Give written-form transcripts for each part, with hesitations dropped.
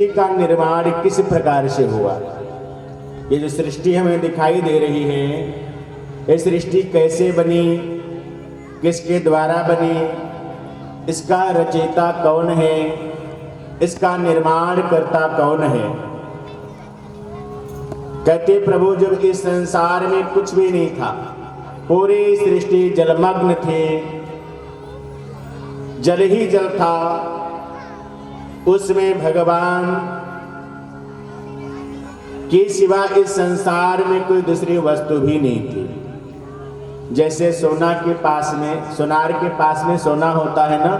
का निर्माण किस प्रकार से हुआ। ये जो सृष्टि हमें दिखाई दे रही है, ये सृष्टि कैसे बनी, किसके द्वारा बनी, इसका रचयिता कौन है, इसका निर्माण करता कौन है। कहते प्रभु जब इस संसार में कुछ भी नहीं था, पूरी सृष्टि जलमग्न थे, जल ही जल था, उसमें भगवान के सिवा इस संसार में कोई दूसरी वस्तु भी नहीं थी। जैसे सोनार के पास में सोना होता है ना,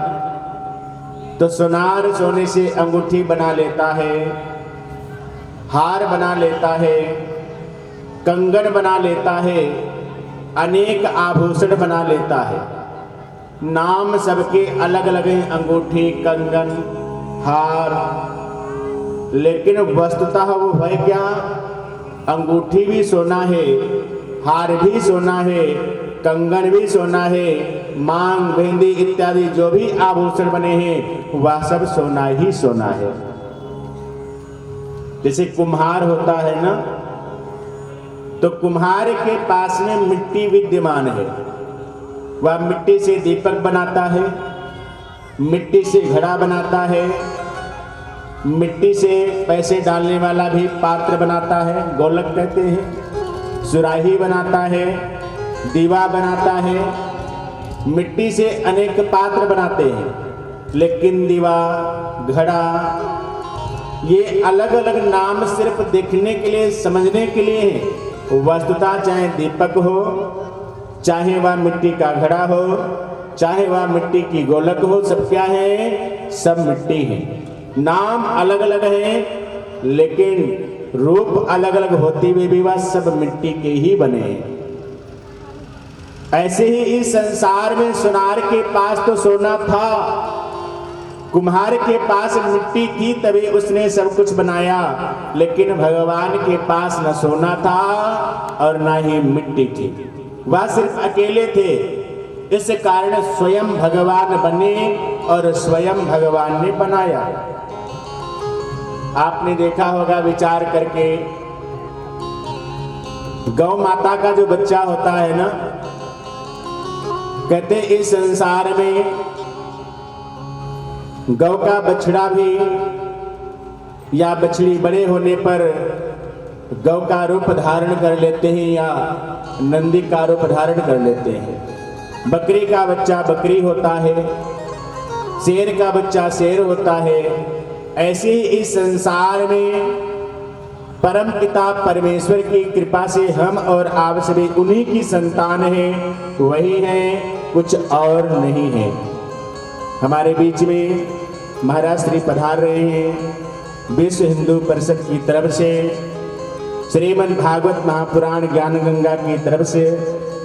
तो सोनार सोने से अंगूठी बना लेता है, हार बना लेता है, कंगन बना लेता है, अनेक आभूषण बना लेता है। नाम सबके अलग अलग हैं, अंगूठी, कंगन, हार, लेकिन वस्तुतः वो है क्या? अंगूठी भी सोना है, हार भी सोना है, कंगन भी सोना है, मांग, बिंदी इत्यादि जो भी आभूषण बने हैं वह सब सोना ही सोना है। जैसे कुम्हार होता है ना, तो कुम्हार के पास में मिट्टी विद्यमान है, वह मिट्टी से दीपक बनाता है, मिट्टी से घड़ा बनाता है, मिट्टी से पैसे डालने वाला भी पात्र बनाता है, गोलक कहते हैं, सुराही बनाता है, दीवा बनाता है, मिट्टी से अनेक पात्र बनाते हैं। लेकिन दीवा, घड़ा, ये अलग अलग नाम सिर्फ देखने के लिए, समझने के लिए है। वस्तुतः चाहे दीपक हो, चाहे वह मिट्टी का घड़ा हो, चाहे वह मिट्टी की गोलक हो, सब क्या है? सब मिट्टी है। नाम अलग अलग हैं, लेकिन रूप अलग अलग होते हुए भी वह सब मिट्टी के ही बने हैं। ऐसे ही इस संसार में सोनार के पास तो सोना था, कुम्हार के पास मिट्टी थी, तभी उसने सब कुछ बनाया। लेकिन भगवान के पास न सोना था और न ही मिट्टी थी, वह सिर्फ अकेले थे। इस कारण स्वयं भगवान बने और स्वयं भगवान ने बनाया। आपने देखा होगा विचार करके, गौ माता का जो बच्चा होता है ना, कहते इस संसार में गौ का बछड़ा भी या बछड़ी बड़े होने पर गौ का रूप धारण कर लेते हैं या नंदी का रूप धारण कर लेते हैं। बकरी का बच्चा बकरी होता है, शेर का बच्चा शेर होता है। ऐसे ही इस संसार में परम पिता परमेश्वर की कृपा से हम और आप सभी उन्हीं की संतान हैं, वही हैं, कुछ और नहीं है। हमारे बीच में महाराज श्री पधार रहे हैं। विश्व हिंदू परिषद की तरफ से, श्रीमद् भागवत महापुराण ज्ञान गंगा की तरफ से,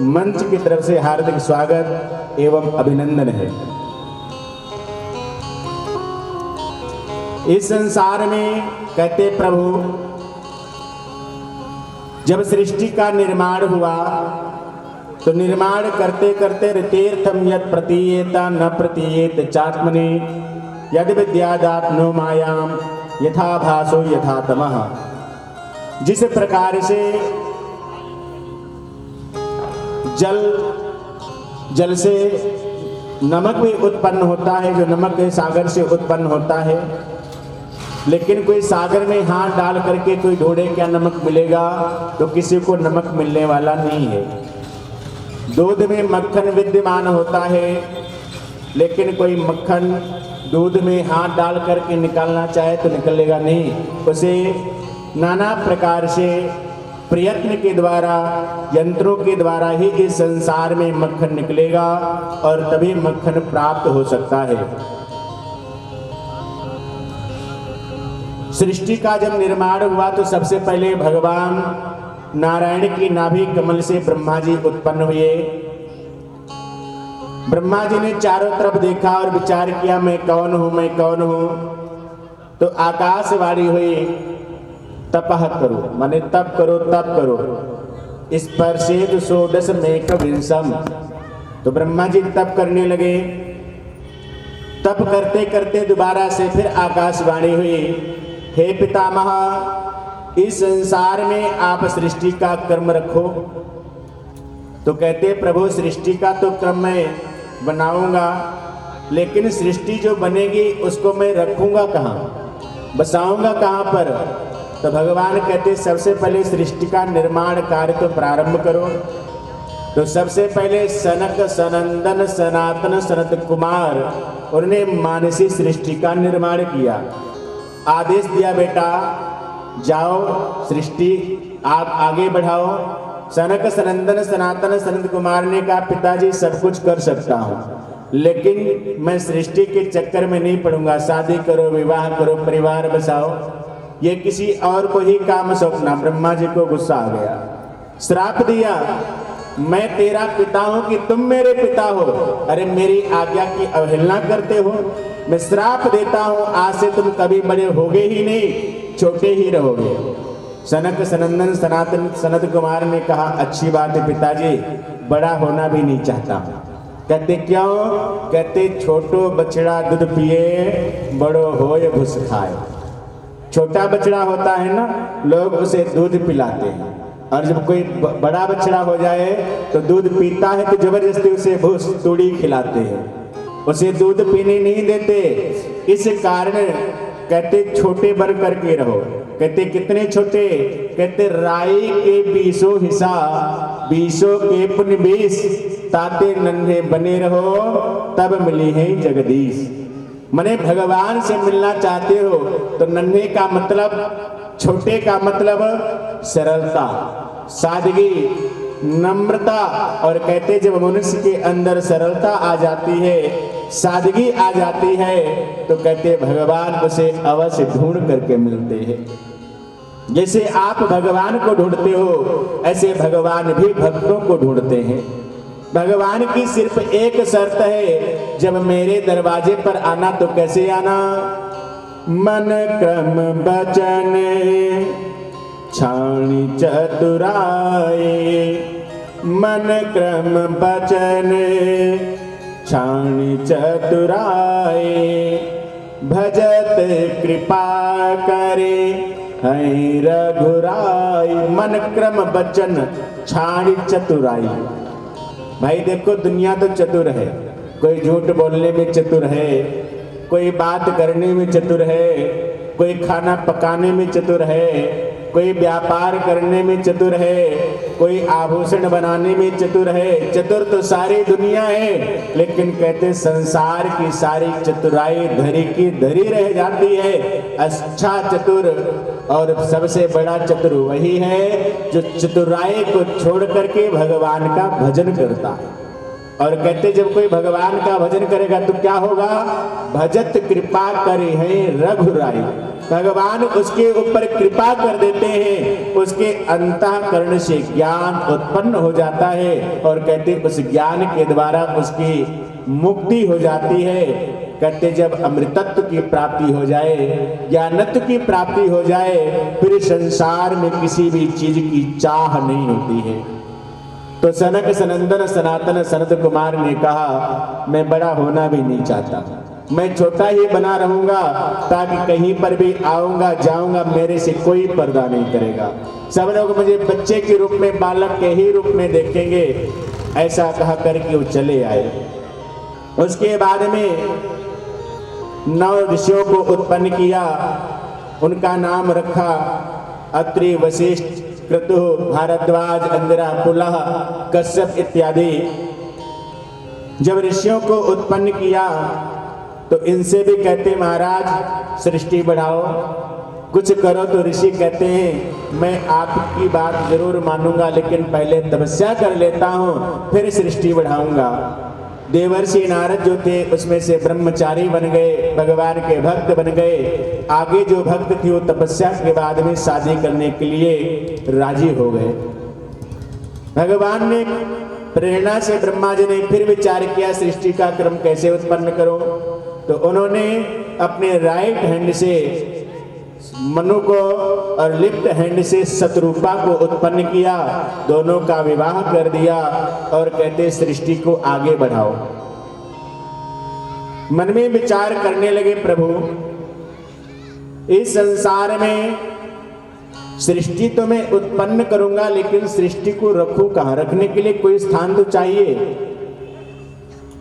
मंच की तरफ से हार्दिक स्वागत एवं अभिनंदन है। इस संसार में कहते प्रभु जब सृष्टि का निर्माण हुआ तो निर्माण करते करते रतेर्थम यत् प्रतीयेत न प्रतीयेत चात्मने यद विद्यादात नो मायाम यथा भासो यथा तमः। जिस प्रकार से जल से नमक भी उत्पन्न होता है, जो नमक सागर से उत्पन्न होता है, लेकिन कोई सागर में हाथ डाल करके कोई ढूंढे क्या नमक मिलेगा, तो किसी को नमक मिलने वाला नहीं है। दूध में मक्खन विद्यमान होता है, लेकिन कोई मक्खन दूध में हाथ डाल करके निकालना चाहे तो निकलेगा नहीं। उसे नाना प्रकार से प्रयत्न के द्वारा, यंत्रों के द्वारा ही इस संसार में मक्खन निकलेगा और तभी मक्खन प्राप्त हो सकता है। सृष्टि का जब निर्माण हुआ तो सबसे पहले भगवान नारायण की नाभि कमल से ब्रह्मा जी उत्पन्न हुए। ब्रह्मा जी ने चारों तरफ देखा और विचार किया, मैं कौन हूं, मैं कौन हूं। तो आकाशवाणी हुई, तपः करो, माने तप करो, तप करो। स्पर्शेत षोडश मेक विंशम। तो ब्रह्मा जी तप करने लगे। तप करते करते दोबारा से फिर आकाशवाणी हुई, हे पितामह, इस संसार में आप सृष्टि का क्रम रखो। तो कहते प्रभु सृष्टि का तो क्रम मैं बनाऊंगा, लेकिन सृष्टि जो बनेगी उसको मैं रखूंगा कहाँ, बसाऊंगा कहाँ पर? तो भगवान कहते सबसे पहले सृष्टि का निर्माण कार्य तो प्रारंभ करो। तो सबसे पहले सनक सनंदन सनातन सनत कुमार उन्होंने मानसी सृष्टि का निर्माण किया। आदेश दिया बेटा जाओ सृष्टि आप आगे बढ़ाओ। सनक सनंदन सनातन सनत कुमार ने कहा पिताजी सब कुछ कर सकता हूँ, लेकिन मैं सृष्टि के चक्कर में नहीं पड़ूंगा। शादी करो, विवाह करो, परिवार बसाओ, ये किसी और को ही काम सौंपना। ब्रह्मा जी को गुस्सा आ गया, श्राप दिया, मैं तेरा पिता हूं कि तुम मेरे पिता हो? अरे मेरी आज्ञा की अवहेलना करते हो, मैं श्राप देता हूं, आज से तुम कभी बड़े होगे ही नहीं, छोटे ही रहोगे। सनक सनंदन सनातन सनत कुमार ने कहा अच्छी बात है पिताजी, बड़ा होना भी नहीं चाहता हूं। कहते क्यों? कहते छोटो बछड़ा दूध पिए, बड़ो होय भूस खाए। छोटा बछड़ा होता है ना, लोग उसे दूध पिलाते हैं, और जब कोई बड़ा बछड़ा हो जाए तो दूध पीता है तो जबरदस्ती उसे भूस तूड़ी खिलाते हैं, उसे दूध पीने नहीं देते। इस कारण कहते छोटे बन करके रहो। कहते कितने छोटे? कहते राई के 20 हिस्सा 20 के पुण्य 20, ताते नन्हे बने रहो तब मिली है जगदीश। मने भगवान से मिलना चाहते हो तो नन्हे का मतलब, छोटे का मतलब सरलता, सादगी, नम्रता। और कहते जब मनुष्य के अंदर सरलता आ जाती है, सादगी आ जाती है, तो कहते भगवान उसे अवश्य ढूंढ करके मिलते हैं। जैसे आप भगवान को ढूंढते हो, ऐसे भगवान भी भक्तों को ढूंढते हैं। भगवान की सिर्फ एक शर्त है, जब मेरे दरवाजे पर आना तो कैसे आना? मन क्रम बचन छाणी चतुराए, मन क्रम बचन छाणी चतुराए, भजत कृपा करे है रघुराई। मन क्रम बचन छाणी चतुराई। भाई देखो दुनिया तो चतुर है, कोई झूठ बोलने में चतुर है, कोई बात करने में चतुर है, कोई खाना पकाने में चतुर है, कोई व्यापार करने में चतुर है, कोई आभूषण बनाने में चतुर है। चतुर तो सारी दुनिया है, लेकिन कहते संसार की सारी चतुराई धरी की धरी रह जाती है। अच्छा चतुर और सबसे बड़ा चतुर वही है जो चतुराई को छोड़ करके भगवान का भजन करता है। और कहते जब कोई भगवान का भजन करेगा तो क्या होगा? भजत कृपा करे है रघुराई। भगवान उसके ऊपर कृपा कर देते हैं, उसके अंतःकरण से ज्ञान उत्पन्न हो जाता है, और कहते उस ज्ञान के द्वारा उसकी मुक्ति हो जाती है। कहते जब अमृतत्व की प्राप्ति हो जाए, ज्ञानत्व की प्राप्ति हो जाए, फिर संसार में किसी भी चीज की चाह नहीं होती है। तो सनक सनंदन सनातन सनत कुमार ने कहा मैं बड़ा होना भी नहीं चाहता, मैं छोटा ही बना रहूंगा, ताकि कहीं पर भी आऊंगा जाऊंगा मेरे से कोई पर्दा नहीं करेगा, सब लोग मुझे बच्चे के रूप में, बालक के ही रूप में देखेंगे। ऐसा कहा करके वो चले आए। उसके बाद में 9 ऋषियों को उत्पन्न किया, उनका नाम रखा अत्रि, वशिष्ठ, क्रतु, भारद्वाज, अंगिरा, पुलह, कश्यप इत्यादि। जब ऋषियों को उत्पन्न किया तो इनसे भी कहते महाराज सृष्टि बढ़ाओ, कुछ करो। तो ऋषि कहते हैं मैं आपकी बात जरूर मानूंगा, लेकिन पहले तपस्या कर लेता हूँ, फिर सृष्टि बढ़ाऊंगा। देवर्षि नारद जो थे उसमें से ब्रह्मचारी बन गए, भगवान के भक्त बन गए। आगे जो भक्त थे वो तपस्या के बाद में शादी करने के लिए राजी हो गए। भगवान ने प्रेरणा से ब्रह्मा जी ने फिर विचार किया सृष्टि का क्रम कैसे उत्पन्न करो। तो उन्होंने अपने राइट हैंड से मनु को और लेफ्ट हैंड से शतरूपा को उत्पन्न किया, दोनों का विवाह कर दिया और कहते सृष्टि को आगे बढ़ाओ। मन में विचार करने लगे प्रभु इस संसार में सृष्टि तो मैं उत्पन्न करूंगा, लेकिन सृष्टि को रखूं कहां? रखने के लिए कोई स्थान तो चाहिए,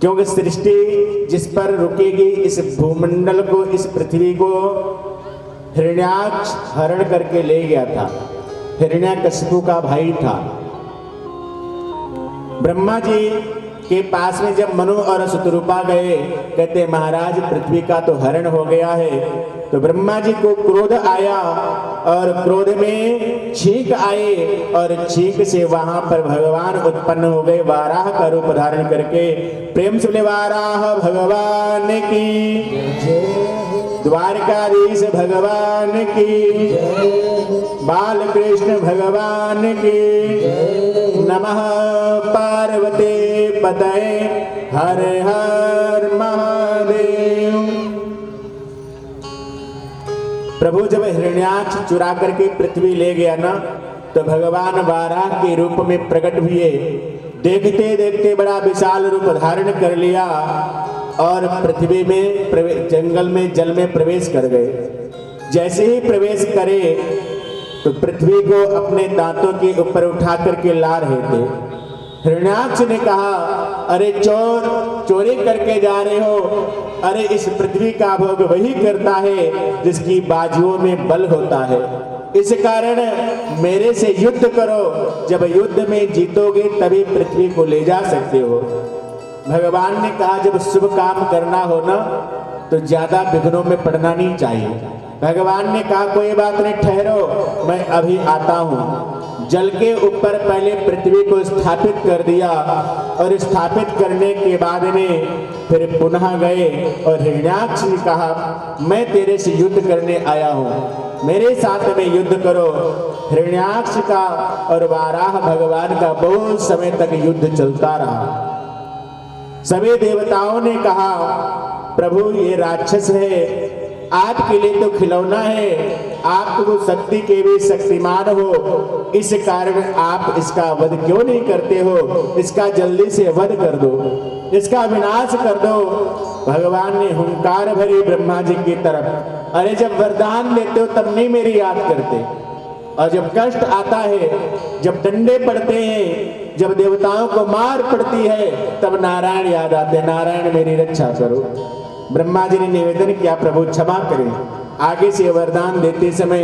क्योंकि सृष्टि जिस पर रुकेगी, इस भूमंडल को, इस पृथ्वी को हिरण्याक्ष हरण करके ले गया था। हिरण्याकशिपु का भाई था। ब्रह्मा जी के पास में जब मनु और शतरूपा गए, कहते महाराज पृथ्वी का तो हरण हो गया है। तो ब्रह्मा जी को क्रोध आया और क्रोध में छींक आए और छींक से वहां पर भगवान उत्पन्न हो गए, वाराह का रूप धारण करके। प्रेम से बोले वाराह भगवान की, द्वारकाधीश भगवान की, बालकृष्ण भगवान की। नमः पार्वती पतये हर हर महादेव। प्रभु जब हिरण्याक्ष चुरा करके पृथ्वी ले गया ना, तो भगवान वाराह के रूप में प्रकट हुए। देखते देखते बड़ा विशाल रूप धारण कर लिया और पृथ्वी में जंगल में जल में प्रवेश कर गए। जैसे ही प्रवेश करे तो पृथ्वी को अपने दांतों के ऊपर उठा करके ला रहे थे। हिरण्याक्ष ने कहा, अरे चोर, चोरी करके जा रहे हो। अरे इस पृथ्वी का भोग वही करता है जिसकी बाजुओं में बल होता है। इस कारण मेरे से युद्ध करो, जब युद्ध में जीतोगे तभी पृथ्वी को ले जा सकते हो। भगवान ने कहा जब शुभ काम करना हो ना, तो ज्यादा विघ्नों में पड़ना नहीं चाहिए। भगवान ने कहा कोई बात नहीं, ठहरो, मैं अभी आता हूँ। जल के ऊपर पहले पृथ्वी को स्थापित कर दिया और स्थापित करने के बाद में फिर पुनः गए और हिरण्याक्ष ने कहा मैं तेरे से युद्ध करने आया हूँ, मेरे साथ में युद्ध करो। हिरण्याक्ष का और वाराह भगवान का बहुत समय तक युद्ध चलता रहा। सभी देवताओं ने कहा प्रभु ये राक्षस है, आपके लिए तो खिलौना है, आप तो शक्ति के भी शक्तिमान हो, इस कारण आप इसका वध क्यों नहीं करते हो? इसका जल्दी से वध कर दो, इसका विनाश कर दो। भगवान ने हुंकार भरी ब्रह्मा जी की तरफ। अरे जब वरदान देते हो तब नहीं मेरी याद करते, और जब कष्ट आता है, जब डंडे पड़ते हैं, जब देवताओं को मार पड़ती है, तब नारायण याद आते, नारायण मेरी रक्षा करो। ब्रह्मा जी ने निवेदन किया प्रभु क्षमा करें, आगे से वरदान देते समय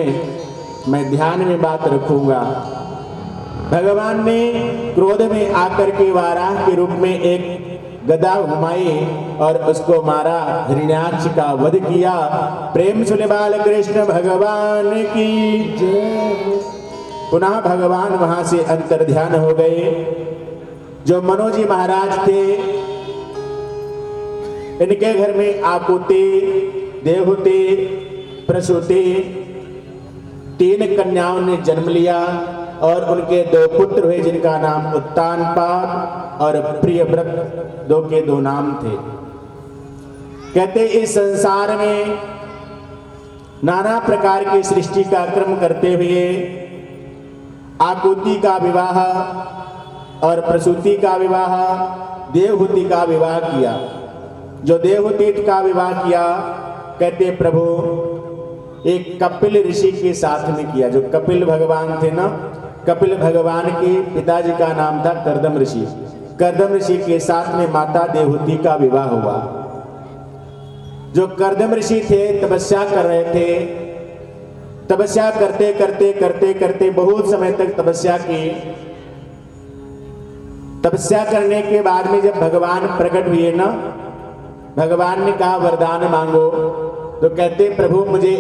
मैं ध्यान में बात रखूंगा। भगवान ने क्रोध में आकर के वाराह के रूप में एक गदा घुमाई और उसको मारा, हिरण्याक्ष का वध किया। प्रेम सुने बाल कृष्ण भगवान की जय। पुनः भगवान वहां से अंतर ध्यान हो गए। जो मनोजी महाराज थे, इनके घर में आकुति, देवहूति, प्रसूति, 3 कन्याओं ने जन्म लिया और उनके 2 पुत्र हुए जिनका नाम उत्तानपाद और प्रियव्रत 2 के 2 नाम थे। कहते इस संसार में नाना प्रकार की सृष्टि का क्रम करते हुए आकुति का विवाह और प्रसूति का विवाह, देवहूति का विवाह किया। जो देवहूति का विवाह किया, कहते प्रभु एक कपिल ऋषि के साथ में किया। जो कपिल भगवान थे ना, कपिल भगवान के पिताजी का नाम था कर्दम ऋषि। कर्दम ऋषि के साथ में माता देवहूति का विवाह हुआ। जो कर्दम ऋषि थे तपस्या कर रहे थे, तपस्या करते करते करते करते बहुत समय तक तपस्या की। तपस्या करने के बाद में जब भगवान प्रकट हुए ना, भगवान ने कहा वरदान मांगो। तो कहते प्रभु मुझे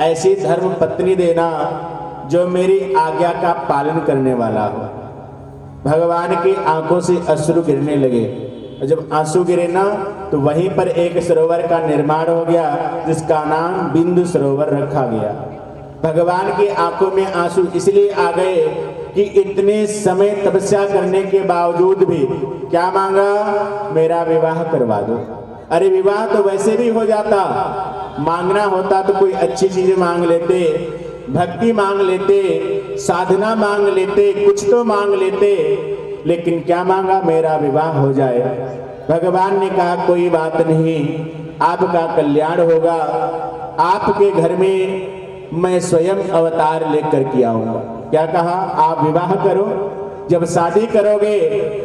ऐसी धर्म पत्नी देना जो मेरी आज्ञा का पालन करने वाला हो। भगवान की आंखों से अश्रु गिरने लगे। जब आंसू गिरे ना, तो वहीं पर एक सरोवर का निर्माण हो गया जिसका नाम बिंदु सरोवर रखा गया। भगवान की आंखों में आंसू इसलिए आ गए कि इतने समय तपस्या करने के बावजूद भी क्या मांगा? मेरा विवाह करवा दो। अरे विवाह तो वैसे भी हो जाता, मांगना होता तो कोई अच्छी चीज मांग लेते, भक्ति मांग लेते, साधना मांग लेते, कुछ तो मांग लेते, लेकिन क्या मांगा? मेरा विवाह हो जाए। भगवान ने कहा कोई बात नहीं, आपका कल्याण होगा। आपके घर में मैं स्वयं अवतार लेकर के आऊंगा। क्या कहा? आप विवाह करो, जब शादी करोगे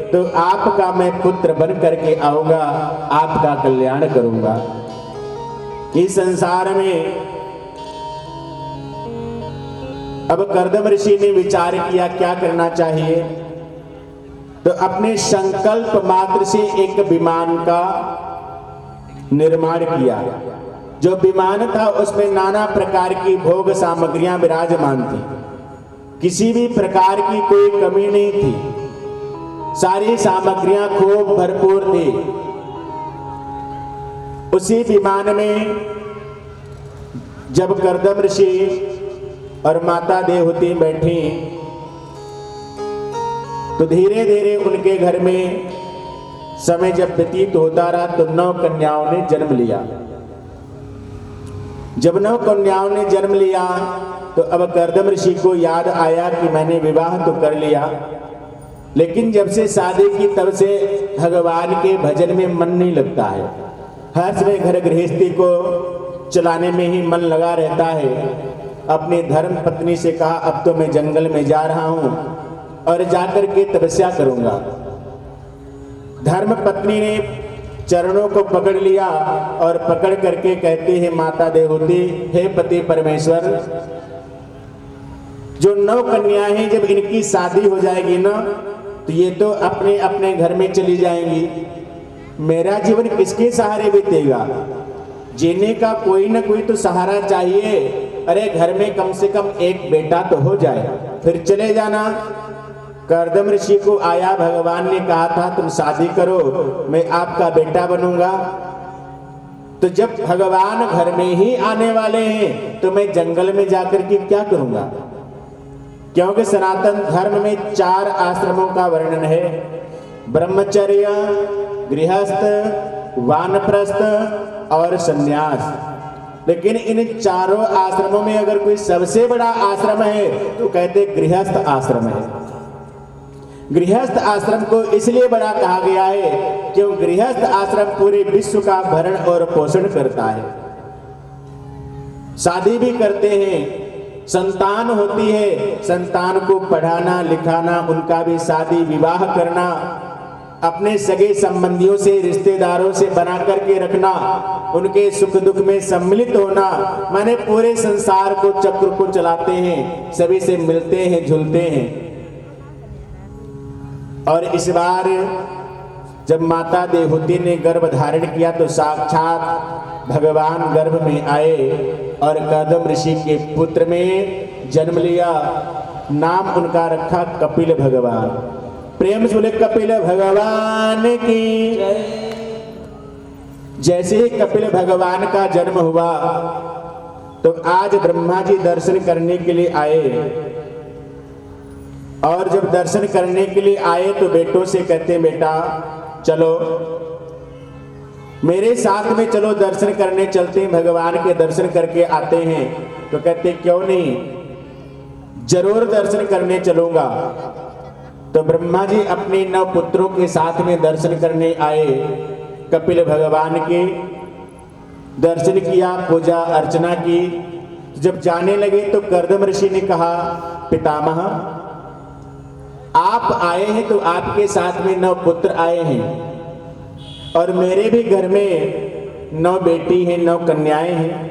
तो आपका मैं पुत्र बन करके आऊंगा, आपका कल्याण करूंगा। इस संसार में अब कर्दम ऋषि ने विचार किया क्या करना चाहिए, तो अपने संकल्प मात्र से एक विमान का निर्माण किया। जो विमान था उसमें नाना प्रकार की भोग सामग्रियां विराजमान थी, किसी भी प्रकार की कोई कमी नहीं थी, सारी सामग्रियां खूब भरपूर थी। उसी विमान में जब कर्दम ऋषि और माता देवहूति बैठी तो धीरे धीरे उनके घर में समय जब व्यतीत होता रहा तो 9 कन्याओं ने जन्म लिया। जब 9 कन्याओं ने जन्म लिया तो अब कर्दम ऋषि को याद आया कि मैंने विवाह तो कर लिया, लेकिन जब से शादी की तब से भगवान के भजन में मन नहीं लगता है। हर समय घर गृहस्थी को चलाने में ही मन लगा रहता है। अपनी धर्म पत्नी से कहा अब तो मैं जंगल में जा रहा हूं और जाकर के तपस्या करूंगा। धर्म पत्नी ने चरणों को पकड़ लिया और पकड़ करके कहते हैं माता देवहूति, हे पति परमेश्वर, जो 9 कन्याएं हैं जब इनकी शादी हो जाएगी ना तो ये तो अपने अपने घर में चली जाएंगी, मेरा जीवन किसके सहारे बीतेगा? जीने का कोई ना कोई तो सहारा चाहिए। अरे घर में कम से कम एक बेटा तो हो जाए, फिर चले जाना। कर्दम ऋषि को आया, भगवान ने कहा था तुम शादी करो, मैं आपका बेटा बनूंगा। तो जब भगवान घर में ही आने वाले हैं तो मैं जंगल में जाकर के क्या करूंगा? क्योंकि सनातन धर्म में 4 आश्रमों का वर्णन है, ब्रह्मचर्य, गृहस्थ, वानप्रस्थ और संन्यास। लेकिन इन चारों आश्रमों में अगर कोई सबसे बड़ा आश्रम है तो कहते गृहस्थ आश्रम है। गृहस्थ आश्रम को इसलिए बड़ा कहा गया है क्योंकि गृहस्थ आश्रम पूरे विश्व का भरण और पोषण करता है। शादी भी करते हैं, संतान होती है, संतान को पढ़ाना लिखाना, उनका भी शादी विवाह करना, अपने सगे संबंधियों से रिश्तेदारों से बना करके रखना, उनके सुख दुख में सम्मिलित होना, माने पूरे संसार को चक्र को चलाते हैं, सभी से मिलते हैं जुलते हैं। और इस बार जब माता देवहूति ने गर्भ धारण किया तो साक्षात भगवान गर्भ में आए और कर्दम ऋषि के पुत्र में जन्म लिया। नाम उनका रखा कपिल भगवान। प्रेम से बोले कपिल भगवान की। जैसे ही कपिल भगवान का जन्म हुआ तो आज ब्रह्मा जी दर्शन करने के लिए आए, और जब दर्शन करने के लिए आए तो बेटों से कहते बेटा चलो मेरे साथ में, चलो दर्शन करने चलते हैं, भगवान के दर्शन करके आते हैं। तो कहते क्यों नहीं, जरूर दर्शन करने चलूंगा। तो ब्रह्मा जी अपने 9 पुत्रों के साथ में दर्शन करने आए, कपिल भगवान के दर्शन किया, पूजा अर्चना की। जब जाने लगे तो कर्दम ऋषि ने कहा पितामह आप आए हैं तो आपके साथ में 9 पुत्र आए हैं, और मेरे भी घर में 9 बेटी हैं, 9 कन्याएं हैं।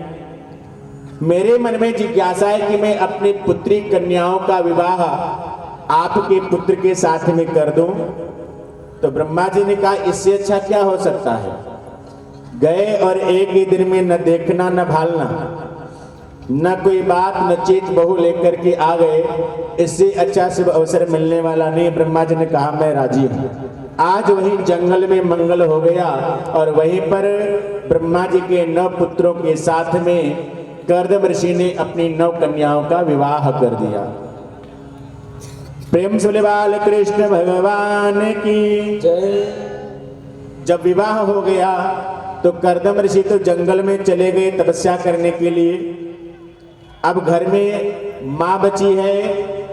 मेरे मन में जिज्ञासा है कि मैं अपनी पुत्री कन्याओं का विवाह आपके पुत्र के साथ में कर दूं। तो ब्रह्मा जी ने कहा इससे अच्छा क्या हो सकता है। गए और एक ही दिन में न देखना न भालना, न कोई बात न चीज बहू लेकर के आ गए, इससे अच्छा शुभ अवसर मिलने वाला नहीं। ब्रह्मा जी ने कहा मैं राजी हूं। आज वहीं जंगल में मंगल हो गया और वहीं पर ब्रह्मा जी के 9 पुत्रों के साथ में कर्दम ऋषि ने अपनी 9 कन्याओं का विवाह कर दिया। प्रेम से बाल कृष्ण भगवान की जय। जब विवाह हो गया तो कर्दम ऋषि तो जंगल में चले गए तपस्या करने के लिए। अब घर में मां बची है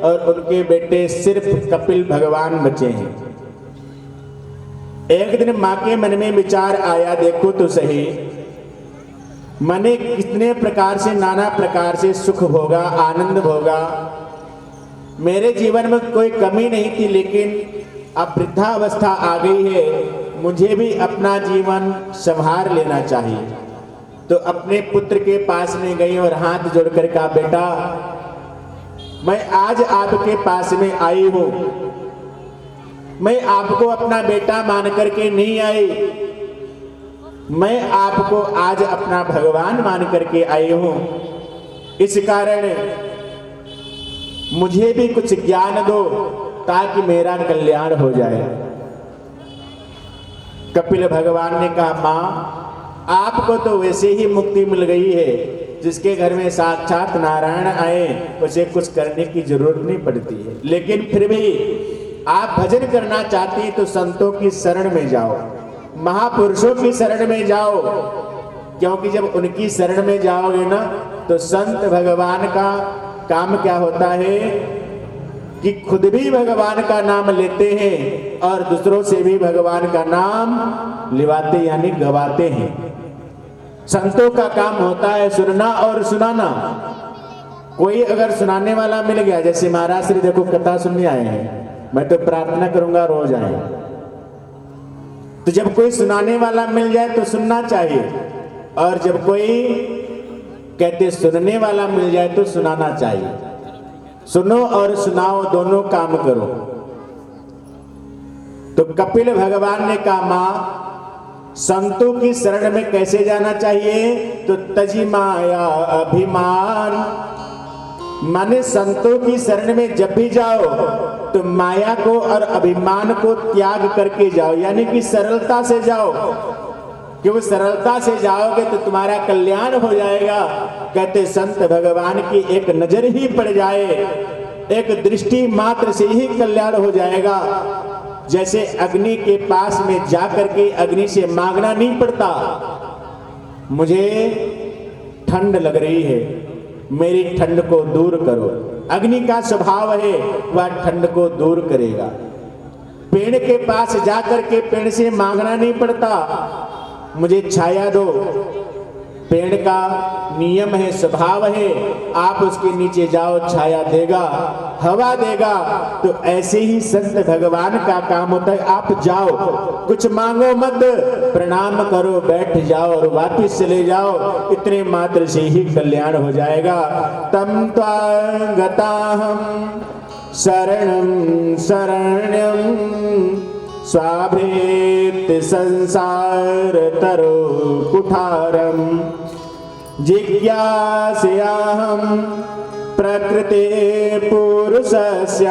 और उनके बेटे सिर्फ कपिल भगवान बचे हैं। एक दिन मां के मन में विचार आया, देखो तो सही, मैंने कितने प्रकार से, नाना प्रकार से सुख भोगा, आनंद भोगा, मेरे जीवन में कोई कमी नहीं थी, लेकिन अब वृद्धावस्था आ गई है, मुझे भी अपना जीवन संभाल लेना चाहिए। तो अपने पुत्र के पास में गई और हाथ जोड़कर कहा, बेटा मैं आज आपके पास में आई हूं, मैं आपको अपना बेटा मान करके नहीं आई, मैं आपको आज अपना भगवान मान करके आई हूं। इस कारण मुझे भी कुछ ज्ञान दो ताकि मेरा कल्याण हो जाए। कपिल भगवान ने कहा, मां आपको तो वैसे ही मुक्ति मिल गई है, जिसके घर में साक्षात नारायण आए उसे कुछ करने की जरूरत नहीं पड़ती है, लेकिन फिर भी आप भजन करना चाहती हैं तो संतों की शरण में जाओ, महापुरुषों की शरण में जाओ, क्योंकि जब उनकी शरण में जाओगे ना तो संत भगवान का काम क्या होता है कि खुद भी भगवान का नाम लेते हैं और दूसरों से भी भगवान का नाम लिवाते यानी गवाते हैं। संतों का काम होता है सुनना और सुनाना। कोई अगर सुनाने वाला मिल गया, जैसे महाराज श्री देखो कथा सुनने आए हैं, मैं तो प्रार्थना करूंगा रोज आए, तो जब कोई सुनाने वाला मिल जाए तो सुनना चाहिए, और जब कोई कहते सुनने वाला मिल जाए तो सुनाना चाहिए। सुनो और सुनाओ, दोनों काम करो। तो कपिल भगवान ने कहा, मां संतों की शरण में कैसे जाना चाहिए? तो तजी माया अभिमान, माने संतों की शरण में जब भी जाओ तो माया को और अभिमान को त्याग करके जाओ, यानी कि सरलता से जाओ, क्योंकि सरलता से जाओगे तो तुम्हारा कल्याण हो जाएगा। कहते संत भगवान की एक नजर ही पड़ जाए, एक दृष्टि मात्र से ही कल्याण हो जाएगा। जैसे अग्नि के पास में जाकर के अग्नि से मांगना नहीं पड़ता, मुझे ठंड लग रही है, मेरी ठंड को दूर करो। अग्नि का स्वभाव है वह ठंड को दूर करेगा। पेड़ के पास जाकर के पेड़ से मांगना नहीं पड़ता, मुझे छाया दो। पेड़ का नियम है, स्वभाव है, आप उसके नीचे जाओ छाया देगा, हवा देगा। तो ऐसे ही संत भगवान का काम होता है, आप जाओ, कुछ मांगो मत, प्रणाम करो, बैठ जाओ और वापिस चले जाओ, इतने मात्र से ही कल्याण हो जाएगा। तम त्वां गताहं शरणं शरण्यं स्वाभृत संसार तरो कुठारम जिज्ञासयाहं प्रकृते पुरुषस्य